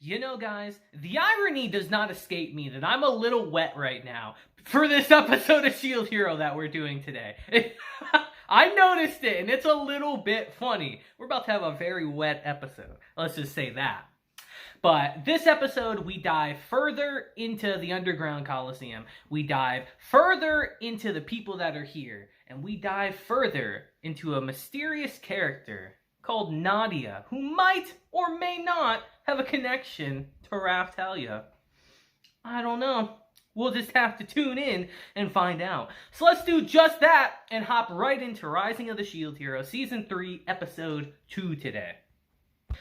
You know, guys, the irony does not escape me that I'm a little wet right now for this episode of Shield Hero that we're doing today. I noticed it, and it's a little bit funny. We're about to have a very wet episode. Let's just say that. But this episode, we dive further into the underground coliseum. We dive further into the people that are here. And we dive further into a mysterious character called Nadia, who might or may not have a connection to Raphtalia. I don't know. We'll just have to tune in and find out. So let's do just that and hop right into Rising of the Shield Hero Season 3, Episode 2 today.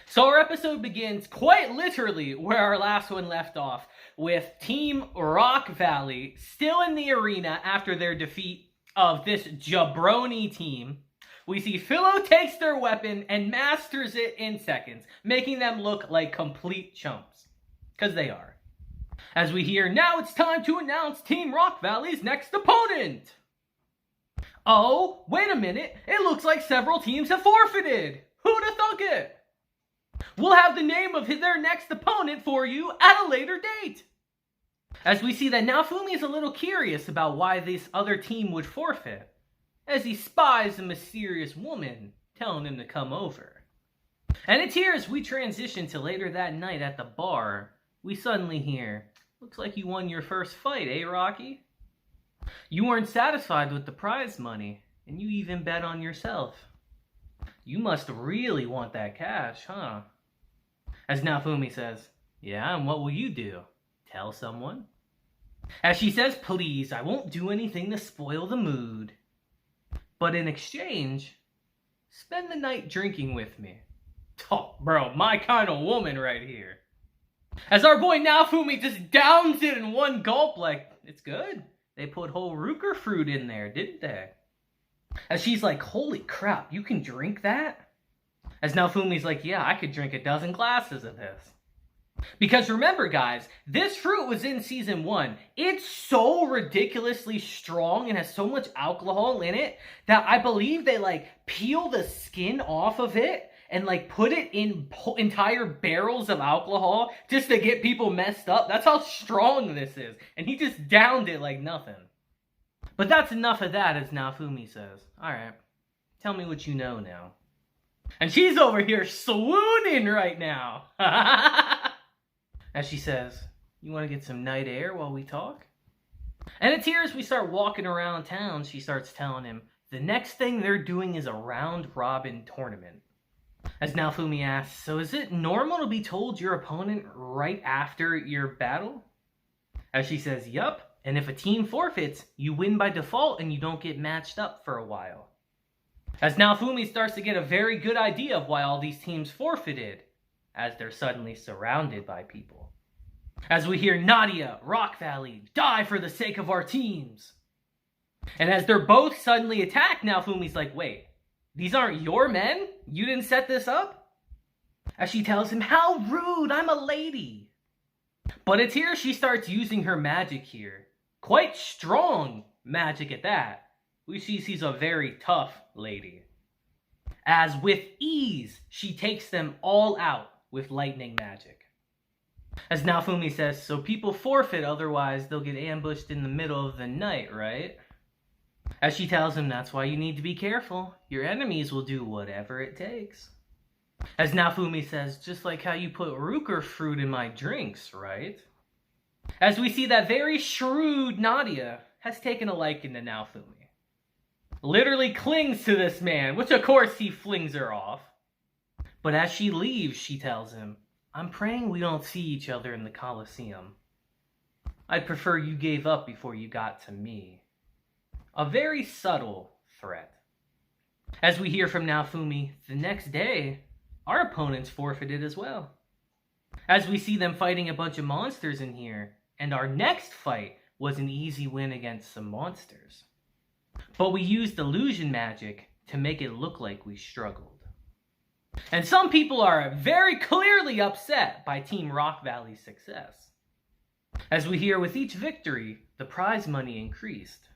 So our episode begins quite literally where our last one left off, with Team Rock Valley still in the arena after their defeat of this jabroni team. We see Philo takes their weapon and masters it in seconds, making them look like complete chumps. Because they are. As we hear, now it's time to announce Team Rock Valley's next opponent. Oh, wait a minute. It looks like several teams have forfeited. Who'd have thunk it? We'll have the name of their next opponent for you at a later date. As we see that Naofumi is a little curious about why this other team would forfeit, as he spies a mysterious woman telling him to come over. And it's here as we transition to later that night at the bar, we suddenly hear, looks like you won your first fight, eh, Rocky? You weren't satisfied with the prize money, and you even bet on yourself. You must really want that cash, huh? As Naofumi says, yeah, and what will you do? Tell someone? As she says, please, I won't do anything to spoil the mood. But in exchange, spend the night drinking with me. Oh, bro, my kind of woman right here. As our boy Naofumi just downs it in one gulp like, it's good. They put whole Ruker fruit in there, didn't they? As she's like, holy crap, you can drink that? As Naofumi's like, yeah, I could drink a dozen glasses of this. Because remember, guys, this fruit was in Season 1. It's so ridiculously strong and has so much alcohol in it that I believe they, peel the skin off of it and, put it in entire barrels of alcohol just to get people messed up. That's how strong this is. And he just downed it like nothing. But that's enough of that, as Naofumi says. Alright, tell me what you know now. And she's over here swooning right now. As she says, you want to get some night air while we talk? And it's here as we start walking around town, she starts telling him, the next thing they're doing is a round-robin tournament. As Naofumi asks, so is it normal to be told your opponent right after your battle? As she says, yup, and if a team forfeits, you win by default and you don't get matched up for a while. As Naofumi starts to get a very good idea of why all these teams forfeited, as they're suddenly surrounded by people. As we hear Nadia, Rock Valley, die for the sake of our teams. And as they're both suddenly attacked, Naofumi's like, wait, these aren't your men? You didn't set this up? As she tells him, how rude, I'm a lady. But it's here she starts using her magic here. Quite strong magic at that. We see she's a very tough lady. As with ease, she takes them all out with lightning magic. As Naofumi says, so people forfeit, otherwise they'll get ambushed in the middle of the night, right? As she tells him, that's why you need to be careful. Your enemies will do whatever it takes. As Naofumi says, just like how you put Ruker fruit in my drinks, right? As we see that very shrewd Nadia has taken a liking to Naofumi. Literally clings to this man, which of course he flings her off. But as she leaves, she tells him, I'm praying we don't see each other in the Coliseum. I'd prefer you gave up before you got to me. A very subtle threat. As we hear from Naofumi, the next day, our opponents forfeited as well. As we see them fighting a bunch of monsters in here, and our next fight was an easy win against some monsters. But we used illusion magic to make it look like we struggled. And some people are very clearly upset by Team Rock Valley's success. As we hear, with each victory, the prize money increased.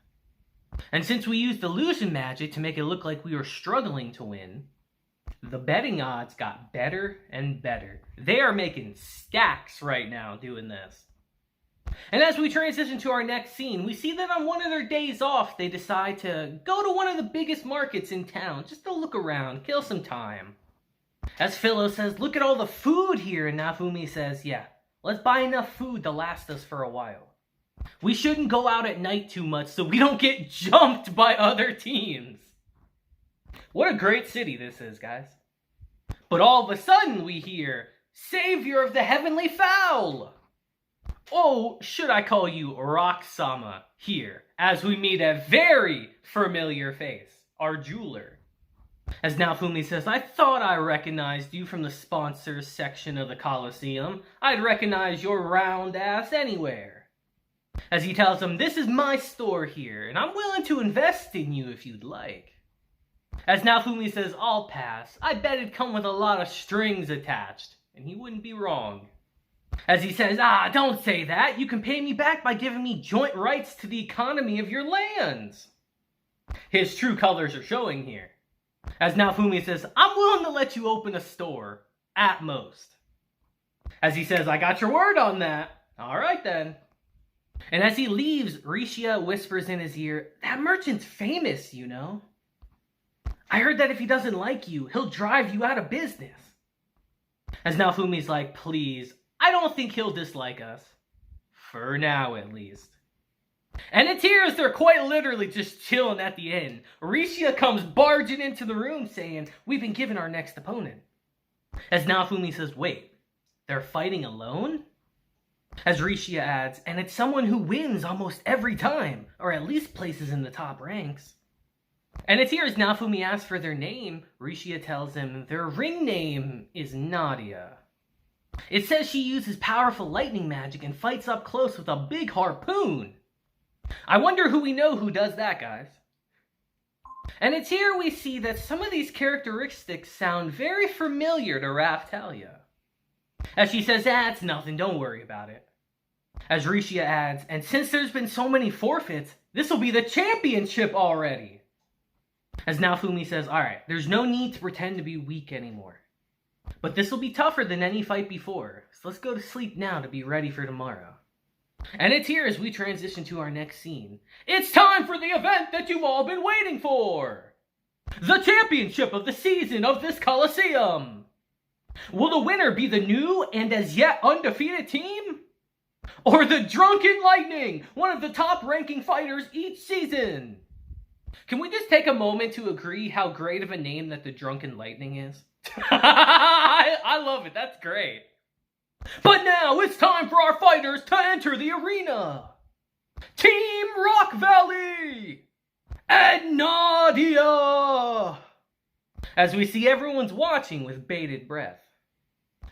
And since we used illusion magic to make it look like we were struggling to win, The betting odds got better and better. They are making stacks right now doing this. And as we transition to our next scene, we see that on one of their days off, they decide to go to one of the biggest markets in town just to look around, kill some time. As Philo says, look at all the food here, and Naofumi says, yeah, let's buy enough food to last us for a while. We shouldn't go out at night too much so we don't get jumped by other teams. What a great city this is, guys. But all of a sudden we hear, Savior of the Heavenly Fowl! Oh, should I call you Rock-sama here, as we meet a very familiar face, our jeweler. As Naofumi says, I thought I recognized you from the sponsors section of the Coliseum. I'd recognize your round ass anywhere. As he tells him, this is my store here, and I'm willing to invest in you if you'd like. As Naofumi says, I'll pass. I bet it'd come with a lot of strings attached, and he wouldn't be wrong. As he says, don't say that. You can pay me back by giving me joint rights to the economy of your lands. His true colors are showing here. As Naofumi says, I'm willing to let you open a store, at most. As he says, I got your word on that. All right then. And as he leaves, Rishia whispers in his ear, that merchant's famous, you know. I heard that if he doesn't like you, he'll drive you out of business. As Naofumi's like, please, I don't think he'll dislike us. For now, at least. And it's here as they're quite literally just chilling at the inn. Rishia comes barging into the room saying, we've been given our next opponent. As Naofumi says, wait, they're fighting alone? As Rishia adds, and it's someone who wins almost every time, or at least places in the top ranks. And it's here as Naofumi asks for their name, Rishia tells him their ring name is Nadia. It says she uses powerful lightning magic and fights up close with a big harpoon. I wonder who we know who does that, guys. And it's here we see that some of these characteristics sound very familiar to Raphtalia. As she says, it's nothing, don't worry about it. As Rishia adds, and since there's been so many forfeits, this will be the championship already. As Naofumi says, alright, there's no need to pretend to be weak anymore. But this will be tougher than any fight before, so let's go to sleep now to be ready for tomorrow. And it's here as we transition to our next scene. It's time for the event that you've all been waiting for! The championship of the season of this Coliseum! Will the winner be the new and as yet undefeated team? Or the Drunken Lightning, one of the top-ranking fighters each season? Can we just take a moment to agree how great of a name that the Drunken Lightning is? I love it, that's great. But now it's time for our fighters to enter the arena. Team Rock Valley and Nadia. As we see everyone's watching with bated breath.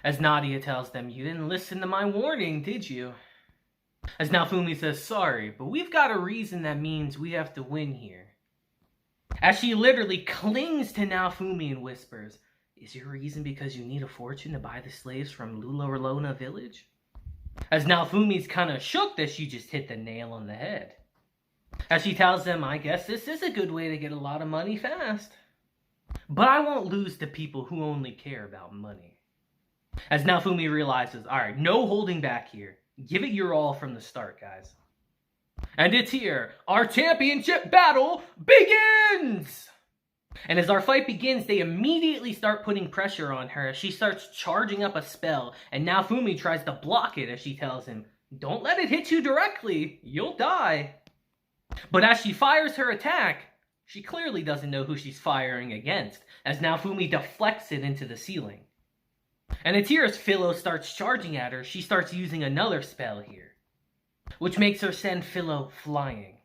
As Nadia tells them, you didn't listen to my warning, did you? As Naofumi says, sorry, but we've got a reason that means we have to win here. As she literally clings to Naofumi and whispers, is your reason because you need a fortune to buy the slaves from Lulorlona village? As Naofumi's kind of shook that she just hit the nail on the head. As she tells them, I guess this is a good way to get a lot of money fast. But I won't lose to people who only care about money. As Naofumi realizes, alright, no holding back here. Give it your all from the start, guys. And it's here, our championship battle begins! And as our fight begins, they immediately start putting pressure on her as she starts charging up a spell, and Naofumi tries to block it as she tells him, don't let it hit you directly, you'll die. But as she fires her attack, she clearly doesn't know who she's firing against, as Naofumi deflects it into the ceiling. And it's here as Philo starts charging at her, she starts using another spell here, which makes her send Philo flying.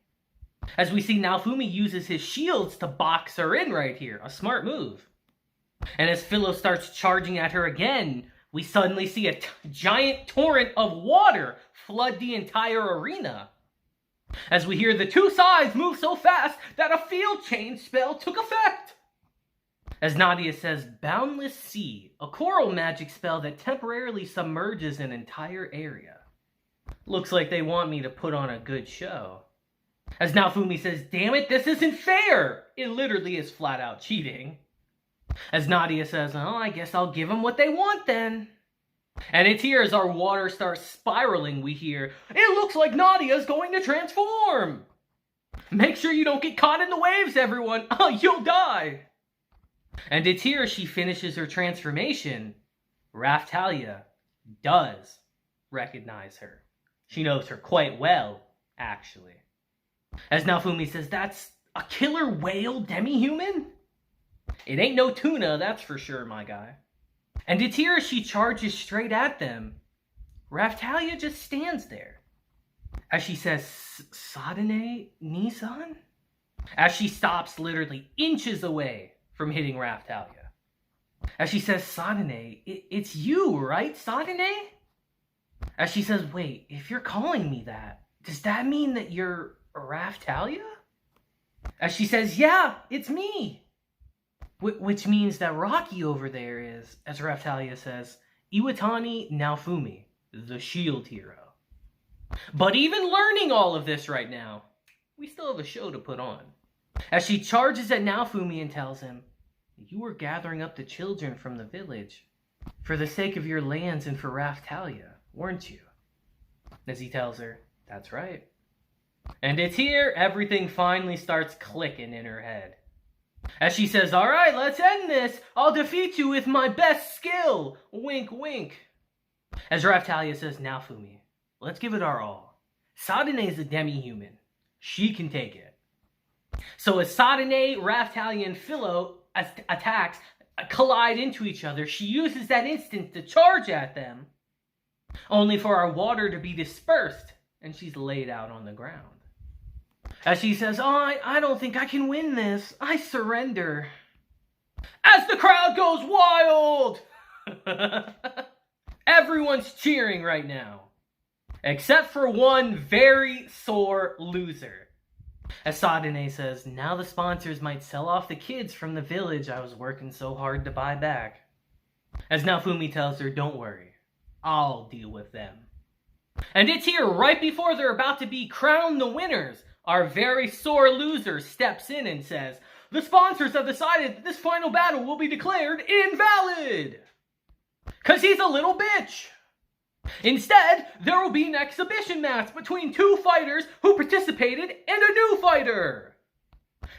As we see Naofumi uses his shields to box her in right here, a smart move. And as Philo starts charging at her again, we suddenly see a giant torrent of water flood the entire arena. As we hear the two sides move so fast that a field change spell took effect. As Nadia says, Boundless Sea, a coral magic spell that temporarily submerges an entire area. Looks like they want me to put on a good show. As Naofumi says, damn it, this isn't fair! It literally is flat out cheating. As Nadia says, oh, I guess I'll give them what they want then. And it's here as our water starts spiraling, we hear, it looks like Nadia's going to transform. Make sure you don't get caught in the waves, everyone. Oh, you'll die. And it's here she finishes her transformation. Raphtalia does recognize her. She knows her quite well, actually. As Naofumi says, that's a killer whale demi-human? It ain't no tuna, that's for sure, my guy. And it's here she charges straight at them. Raphtalia just stands there. As she says, Sadane Nisan? As she stops literally inches away from hitting Raphtalia. As she says, Sadane, it's you, right, Sadane? As she says, wait, if you're calling me that, does that mean that you're Raphtalia? As she says, yeah, it's me. Which means that Rocky over there is, as Raphtalia says, Iwatani Naofumi, the shield hero. But even learning all of this right now, we still have a show to put on. As she charges at Naofumi and tells him, you were gathering up the children from the village for the sake of your lands and for Raphtalia, weren't you? As he tells her, that's right. And it's here everything finally starts clicking in her head. As she says, all right, let's end this. I'll defeat you with my best skill. Wink, wink. As Raphtalia says, Naofumi, let's give it our all. Sadane is a demi-human. She can take it. So as Sadane, Raphtalia, and Philo attacks collide into each other, she uses that instant to charge at them, only for our water to be dispersed, and she's laid out on the ground. As she says, oh, I don't think I can win this. I surrender. As the crowd goes wild! Everyone's cheering right now. Except for one very sore loser. As Sadane says, now the sponsors might sell off the kids from the village I was working so hard to buy back. As Naofumi tells her, don't worry. I'll deal with them. And it's here, right before they're about to be crowned the winners, our very sore loser steps in and says, the sponsors have decided that this final battle will be declared invalid. Because he's a little bitch. Instead, there will be an exhibition match between two fighters who participated and a new fighter.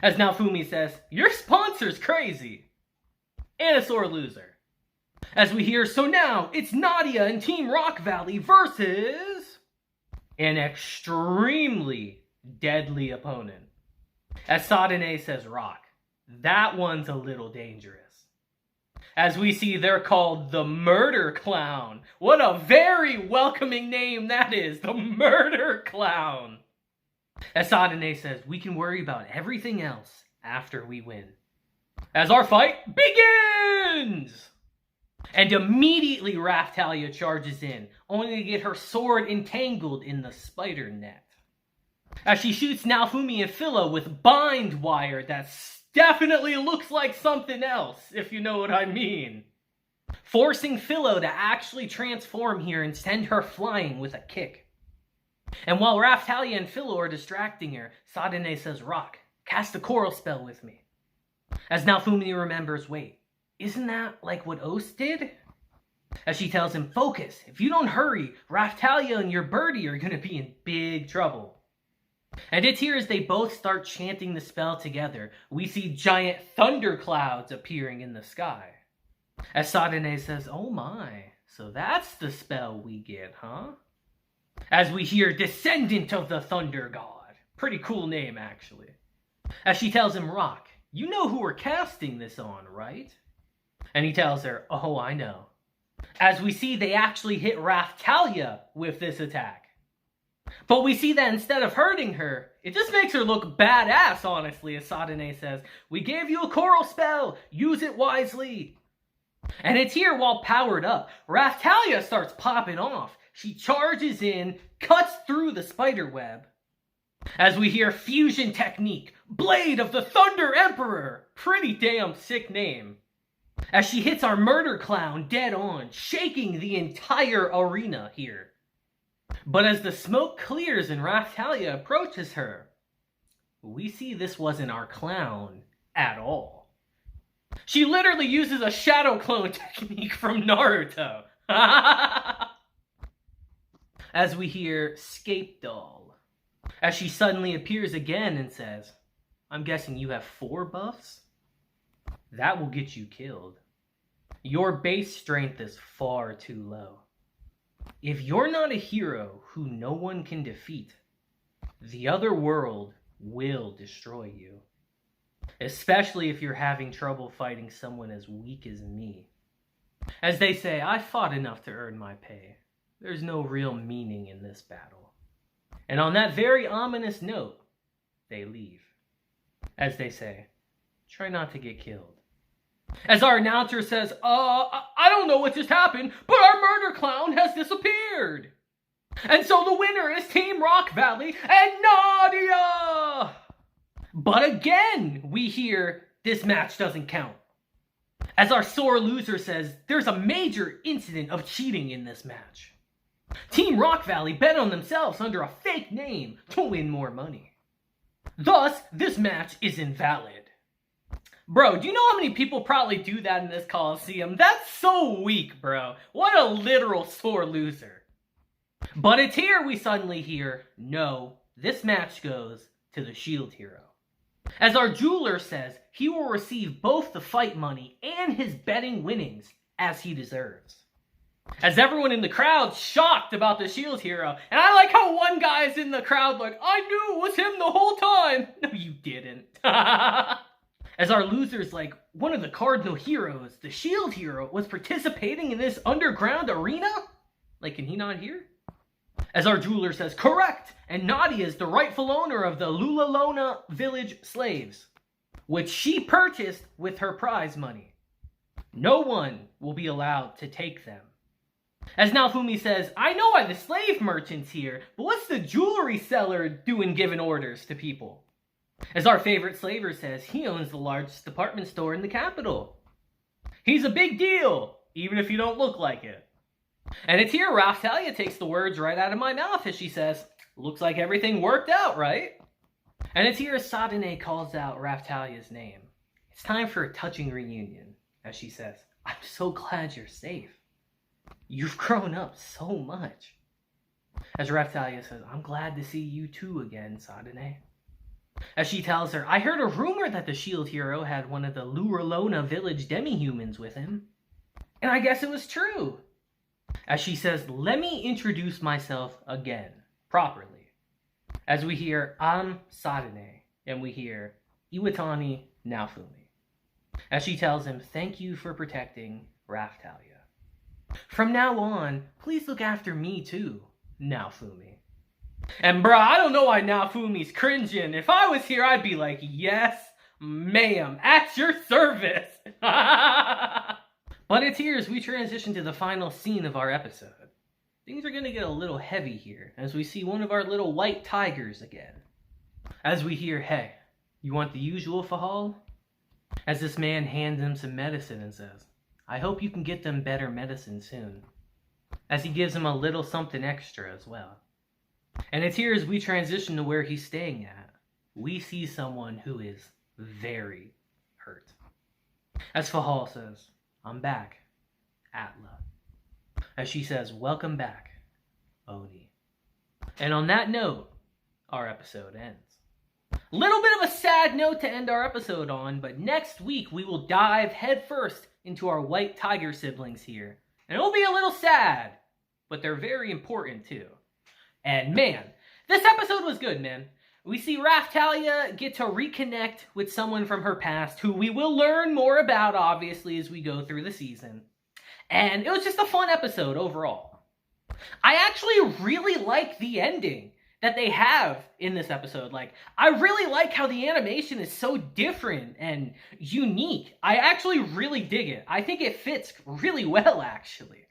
As Naofumi says, your sponsor's crazy. And a sore loser. As we hear, so now it's Nadia and Team Rock Valley versus an extremely deadly opponent. As Sadane says, Rock, that one's a little dangerous. As we see, they're called the Murder Clown. What a very welcoming name that is, the Murder Clown. As Sadane says, we can worry about everything else after we win. As our fight begins! And immediately Raphtalia charges in, only to get her sword entangled in the spider net. As she shoots Naofumi and Philo with bind wire that definitely looks like something else, if you know what I mean. Forcing Philo to actually transform here and send her flying with a kick. And while Raphtalia and Philo are distracting her, Sadane says, Rock, cast a coral spell with me. As Naofumi remembers, wait, isn't that like what Os did? As she tells him, focus, if you don't hurry, Raphtalia and your birdie are going to be in big trouble. And it's here as they both start chanting the spell together, we see giant thunder clouds appearing in the sky. As Sadane says, oh my, so that's the spell we get, huh? As we hear, descendant of the thunder god. Pretty cool name, actually. As she tells him, Rock, you know who we're casting this on, right? And he tells her, oh, I know. As we see, they actually hit Raphtalia with this attack. But we see that instead of hurting her, it just makes her look badass, honestly, as Sadane says, we gave you a coral spell, use it wisely. And it's here while powered up, Raphtalia starts popping off. She charges in, cuts through the spider web. As we hear fusion technique, Blade of the Thunder Emperor, pretty damn sick name. As she hits our murder clown dead on, shaking the entire arena here. But as the smoke clears and Raphtalia approaches her, we see this wasn't our clown at all. She literally uses a shadow clone technique from Naruto. As we hear Scape Doll, as she suddenly appears again and says, I'm guessing you have 4 buffs? That will get you killed. Your base strength is far too low. If you're not a hero who no one can defeat, the other world will destroy you. Especially if you're having trouble fighting someone as weak as me. As they say, I fought enough to earn my pay. There's no real meaning in this battle. And on that very ominous note, they leave. As they say, try not to get killed. As our announcer says, I don't know what just happened, but our murder clown has disappeared. And so the winner is Team Rock Valley and Nadia. But again, we hear this match doesn't count. As our sore loser says, there's a major incident of cheating in this match. Team Rock Valley bet on themselves under a fake name to win more money. Thus, this match is invalid. Bro, do you know how many people probably do that in this coliseum? That's so weak, bro. What a literal sore loser. But it's here we suddenly hear, no, this match goes to the Shield Hero. As our jeweler says, he will receive both the fight money and his betting winnings as he deserves. As everyone in the crowd's shocked about the Shield Hero, and I like how one guy is in the crowd like, I knew it was him the whole time. No, you didn't. As our loser's like, one of the Cardinal Heroes, the Shield Hero, was participating in this underground arena? Like, can he not hear? As our jeweler says, correct, and Nadia is the rightful owner of the Lulalona Village slaves, which she purchased with her prize money. No one will be allowed to take them. As Naofumi says, I know why the slave merchant's here, but what's the jewelry seller doing giving orders to people? As our favorite slaver says, he owns the largest department store in the capital. He's a big deal, even if you don't look like it. And it's here Raphtalia takes the words right out of my mouth as she says, looks like everything worked out, right? And it's here Sadane calls out Raphtalia's name. It's time for a touching reunion, as she says, I'm so glad you're safe. You've grown up so much. As Raphtalia says, I'm glad to see you too again, Sadane. As she tells her, I heard a rumor that the Shield Hero had one of the Lulalona village demi-humans with him. And I guess it was true. As she says, let me introduce myself again, properly. As we hear, I'm Sadane, and we hear, Iwatani Naofumi. As she tells him, thank you for protecting Raphtalia. From now on, please look after me too, Naofumi. And bruh, I don't know why Naofumi's cringing. If I was here, I'd be like, yes, ma'am, at your service. But it's here as we transition to the final scene of our episode. Things are going to get a little heavy here as we see one of our little white tigers again. As we hear, hey, you want the usual Fahal? As this man hands him some medicine and says, I hope you can get them better medicine soon. As he gives him a little something extra as well. And it's here as we transition to where he's staying at. We see someone who is very hurt. As Fahal says, I'm back, Atla. As she says, welcome back, Oni. And on that note, our episode ends. Little bit of a sad note to end our episode on, but next week we will dive headfirst into our white tiger siblings here. And it'll be a little sad, but they're very important too. And man, this episode was good, man. We see Raphtalia get to reconnect with someone from her past who we will learn more about, obviously, as we go through the season. And it was just a fun episode overall. I actually really like the ending that they have in this episode. Like, I really like how the animation is so different and unique. I actually really dig it. I think it fits really well, actually.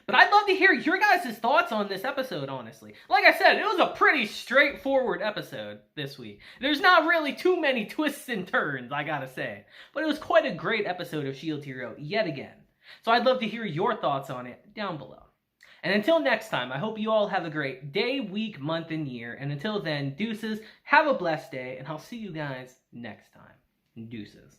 But I'd love to hear your guys' thoughts on this episode, honestly. Like I said, it was a pretty straightforward episode this week. There's not really too many twists and turns, I gotta say. But it was quite a great episode of Shield Hero yet again. So I'd love to hear your thoughts on it down below. And until next time, I hope you all have a great day, week, month, and year. And until then, deuces, have a blessed day, and I'll see you guys next time. Deuces.